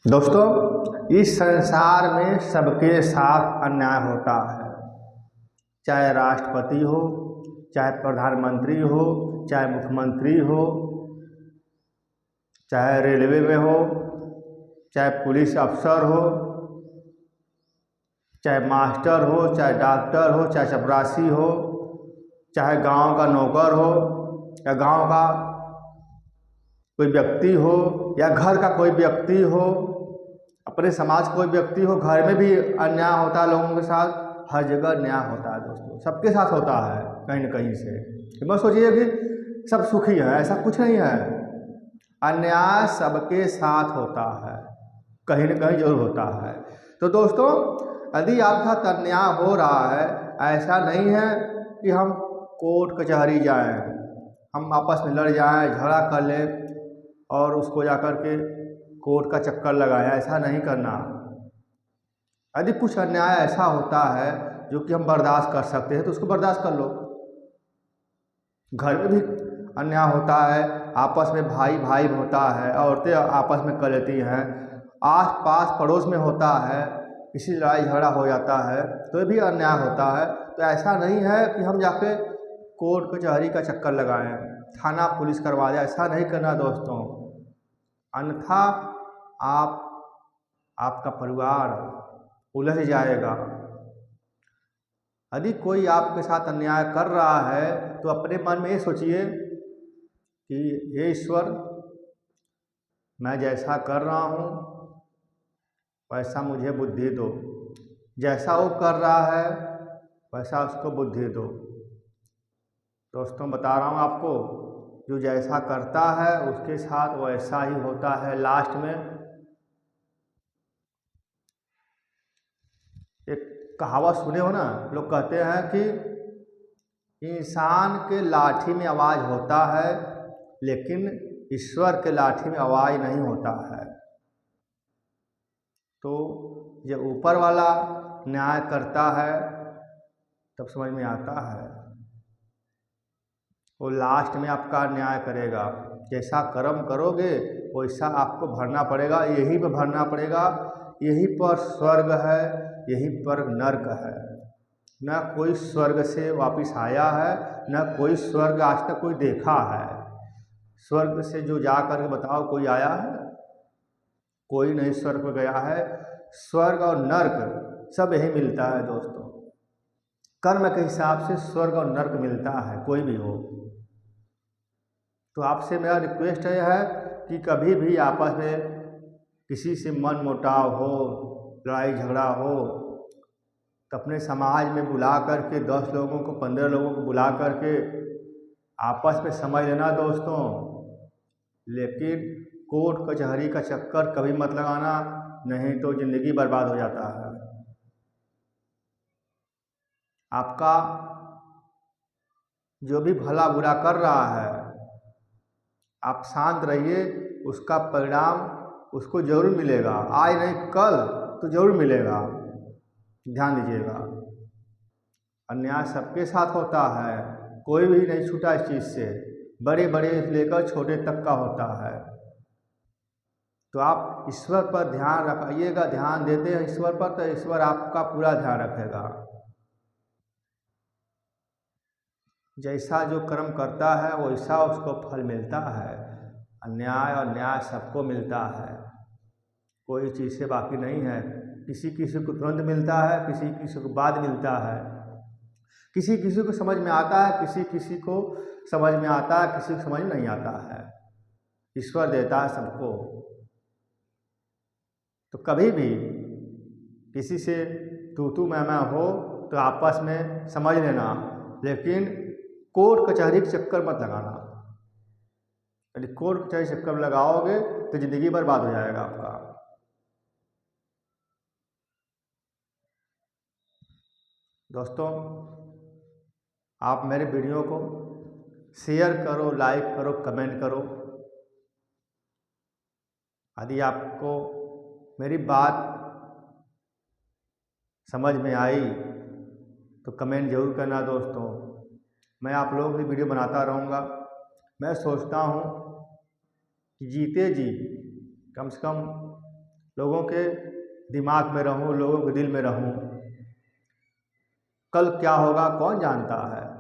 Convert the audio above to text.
दोस्तों, इस संसार में सबके साथ अन्याय होता है। चाहे राष्ट्रपति हो, चाहे प्रधानमंत्री हो, चाहे मुख्यमंत्री हो, चाहे रेलवे में हो, चाहे पुलिस अफसर हो, चाहे मास्टर हो, चाहे डॉक्टर हो, चाहे चपरासी हो, चाहे गांव का नौकर हो या गांव का कोई व्यक्ति हो या घर का कोई व्यक्ति हो, अपने समाज कोई व्यक्ति हो, घर में भी अन्याय होता है लोगों के साथ। हर जगह अन्याय होता है दोस्तों, सबके साथ होता है कहीं न कहीं से। मत सोचिए कि सब सुखी है, ऐसा कुछ नहीं है। अन्याय सबके साथ होता है, कहीं न कहीं जरूर होता है। तो दोस्तों, यदि आपके साथ अन्याय हो रहा है, ऐसा नहीं है कि हम कोर्ट कचहरी जाएं, हम आपस में लड़ जाएं, झगड़ा कर लें और उसको जाकर के कोर्ट का चक्कर लगाएं। ऐसा नहीं करना। यदि कुछ अन्याय ऐसा होता है जो कि हम बर्दाश्त कर सकते हैं तो उसको बर्दाश्त कर लो। घर में भी अन्याय होता है, आपस में भाई भाई होता है, औरतें आपस में कर लेती हैं, आस पास पड़ोस में होता है, किसी लड़ाई झगड़ा हो जाता है तो भी अन्याय होता है। तो ऐसा नहीं है कि हम जाके कोर्ट कचहरी का चक्कर लगाएं, थाना पुलिस करवा दें। ऐसा नहीं करना दोस्तों, अन्यथा आपका परिवार उलझ जाएगा। यदि कोई आपके साथ अन्याय कर रहा है तो अपने मन में ये सोचिए कि हे ईश्वर, मैं जैसा कर रहा हूँ वैसा मुझे बुद्धि दो, जैसा वो कर रहा है वैसा उसको बुद्धि दो। दोस्तों, बता रहा हूँ आपको, जो जैसा करता है उसके साथ वैसा ही होता है। लास्ट में एक कहावत सुने हो ना, लोग कहते हैं कि इंसान के लाठी में आवाज़ होता है लेकिन ईश्वर के लाठी में आवाज़ नहीं होता है। तो जब ऊपर वाला न्याय करता है तब समझ में आता है, वो लास्ट में आपका न्याय करेगा। जैसा कर्म करोगे वैसा आपको भरना पड़ेगा, यहीं पर भरना पड़ेगा। यहीं पर स्वर्ग है, यहीं पर नर्क है। न कोई स्वर्ग से वापस आया है, न कोई स्वर्ग आज तक कोई देखा है। स्वर्ग से जो जा कर के बताओ कोई आया है? कोई नहीं स्वर्ग पर गया है। स्वर्ग और नर्क सब यही मिलता है दोस्तों। कर्म के हिसाब से स्वर्ग और नर्क मिलता है, कोई भी हो। तो आपसे मेरा रिक्वेस्ट यह है कि कभी भी आपस में किसी से मन मुटाव हो, लड़ाई झगड़ा हो, तो अपने समाज में बुला करके 10 लोगों को, 15 लोगों को बुला करके आपस में समझ लेना दोस्तों। लेकिन कोर्ट कचहरी का चक्कर कभी मत लगाना, नहीं तो ज़िंदगी बर्बाद हो जाता है। आपका जो भी भला बुरा कर रहा है, आप शांत रहिए, उसका परिणाम उसको जरूर मिलेगा। आज नहीं कल तो जरूर मिलेगा, ध्यान दीजिएगा। अन्याय सबके साथ होता है, कोई भी नहीं छूटा इस चीज़ से। बड़े बड़े लेकर छोटे तक का होता है। तो आप ईश्वर पर ध्यान रखिएगा। ध्यान देते हैं ईश्वर पर तो ईश्वर आपका पूरा ध्यान रखेगा। जैसा जो कर्म करता है वैसा उसको फल मिलता है। अन्याय और न्याय सबको मिलता है, कोई चीज़ से बाकी नहीं है। किसी किसी को तुरंत मिलता है, किसी किसी को बाद मिलता है, किसी किसी को समझ में आता है, किसी किसी को समझ में आता है, किसी को समझ में नहीं आता है। ईश्वर देता है सबको। तो कभी भी किसी से तू मैं हो तो आपस में समझ लेना, लेकिन कोर्ट कचहरी के चक्कर मत लगाना। यदि कोर्ट कचहरी चक्कर लगाओगे तो ज़िंदगी बर्बाद हो जाएगा आपका। दोस्तों, आप मेरे वीडियो को शेयर करो, लाइक करो, कमेंट करो। यदि आपको मेरी बात समझ में आई तो कमेंट जरूर करना दोस्तों। मैं आप लोगों की वीडियो बनाता रहूँगा। मैं सोचता हूँ कि जीते जी कम से कम लोगों के दिमाग में रहूं, लोगों के दिल में रहूं। कल क्या होगा कौन जानता है।